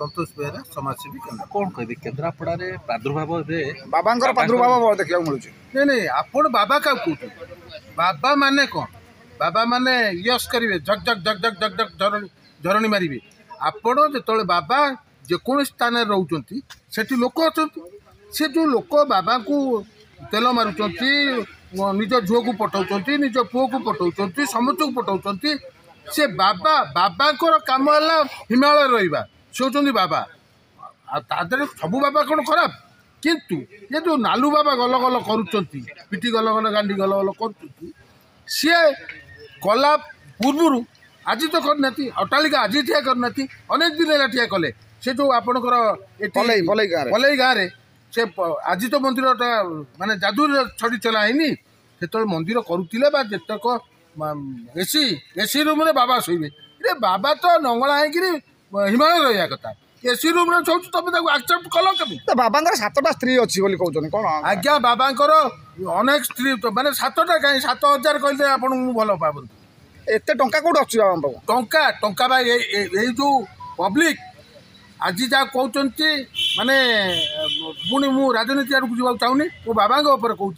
संतोष बेहरा समाजसेवी केन्द्र कौन कह केन्द्रापड़ा प्रादुर्भाव बाबा प्रादुर्भाव देखा मिलूँ नहीं नहीं आपण बाबा क्या कहते बाबा माने कौन बाबा माने यश करेंगे झक झक झक झक झक झक झरणी मारे आपण जो बाबा जेको स्थान रोचे से लोक अच्छा से जो लोक बाबा को तेल मारुंट निज झुआ को पठाऊँ निज पुओ को पठाऊँ समस्त को पठाऊँ से बाबा बाबा कम है हिमालय रहा से होती बाबा आदर सब बाबा कौन खराब किंतु ये जो नालू बाबा गल गल करुँच पिटी गल गल गांडी गल गल कर सी कला पूर्व आज तो करना अट्टालिका आज ठिया करना अनेक दिन है ठिया कले से जो आपणकर पलई गाँव से आज तो मंदिर माने जादू छड़ी चलानी से मंदिर करुले जितक एसी एसी रूम रे बाबा शोबे रे बाबा तो नंगला है हिमालय रहा कथा एसी रूम रे शोच तुम एक्सेप्ट कल कभी बाबा 7टा स्त्री अच्छी कहते कौन आज्ञा बाबा अनेक स्त्री तो माने 7टा कहीं 7000 कहते आपन भल पाबन एते टंका कोड अछि बाबा टंका टंका भाई ये जो पब्लिक आज जहाँ कहते माने पुणी मु राजनीति आड़ को जावा चाहूनी मो बाबा कहूँ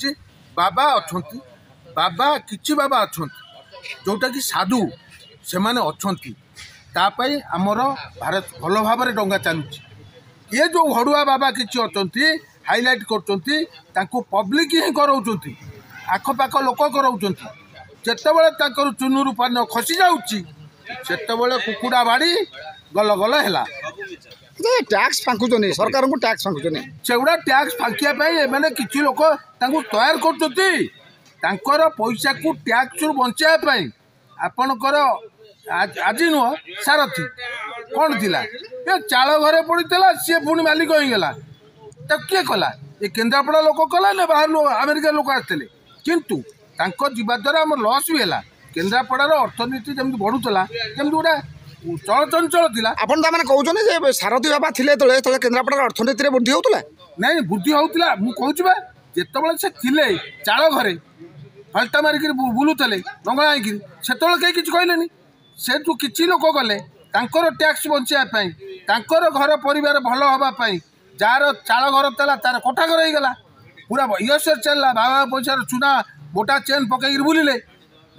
बाबा अच्छा बाबा किछि बाबा अच्छा जोटा कि साधु से माने अच्छी आमर भारत भल भाव डंगा चलुची ये जो हड़ुआ बाबा किछि अच्छा हाइलाइट कर पब्लिक ही कराऊँ आखपाख लोक कराऊँ जिते चुनुरु पान खसी जाऊँगी कुकुड़ा बाड़ी गल गल है टैक्स फांकुचनी सरकार को टैक्स फांकुचनी से गुड़ा टैक्स फांकिया मैंने किसी लोक तैयार कर पैसा को टैक्स बचाई आपणकर आज नुह सारथी कौन थी ये चाल घरे पड़ा सी पुणी मालिक होगला तो किए कला ये केन्द्रापड़ा लोक कला ना बाहर अमेरिका लोक आसते किंतु जीवा द्वारा आम लस भी है केन्द्रापड़ार अर्थनीति जमी बढ़ुला जमी गोटा चलचंचल थी आपन मैंने कहते सारथी बाबा थे केन्द्रापड़ार अर्थनीति वृद्धि होता नहीं वृद्धि होता मुझे जिते से थे चाल घरे फाल्टा मारिक बुलूले नंगला से कहीं किसी कहले से जो किसी लोक गले टैक्स बचाई घर परिवार भल हाँपाई जार चाल घर था तार कोठा घर होगा पूरा यश चलला बाबा पैसा चुना मोटा चेन पकई बुलिले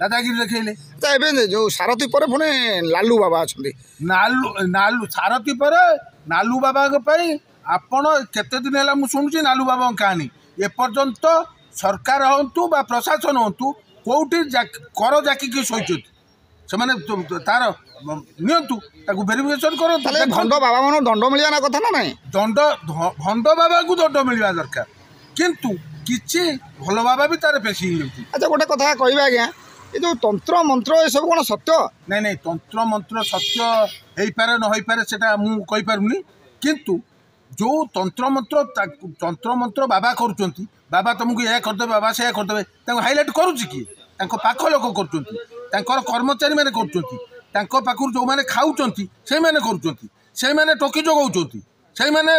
दादागिरी देखले जो सारथी पर पुणे लालू बाबा अच्छा नालू नालू सारथी पर नालू बाबा आपण केते दिन है मुझे शुणुची नालू बाबा कहानी एपर्यंत सरकार हूँ बा प्रशासन हूँ कौटी कर जाकी शोचती से मैंने तार नियंतु वेरिफिकेशन कर भंड बाबा मान दंड मिलना कथा ना नहीं दंड भंड बाबा को दंड मिलवा दरकार किंतु किसी भल बाबा भी तार पेशी अच्छा गोटे कथा कह आज्ञा ये जो तंत्र मंत्र ये सब कौन सत्य नहीं नहीं तंत्र मंत्र सत्य हो पारे न हो पारे से मुझे किंतु जो तंत्र मंत्र बाबा करुँच बाबा तुमको यह करदे बाबा से करदे हाइलाइट करुच्ची किए पाख लोक कर कर्मचारी मैंने कर जो मैंने खाऊँ से मैंने कर टोकी जगाऊँ से मैंने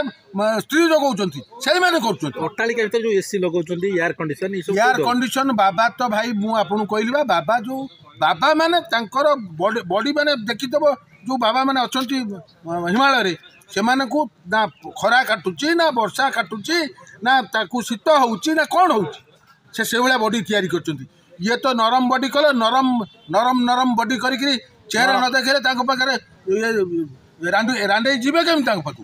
स्त्री जगाऊँ से मैंने कर जो एसी लगाउछन्ती एयर कंडीशन बाबा तो भाई मुझे कहली बाबा जो बाबा माने बॉडी माने देखिदेव जो बाबा माने अच्छा हिमालय से को ना खरा काटुची ना वर्षा काटुची ना ताकू शीत होउची ना कौन होउची से भाया बॉडी तैयारी कर ये तो नरम बॉडी कले नरम नरम नरम बॉडी करी चेहरा न देखे पाखे रांडे जीवे केमी पाखु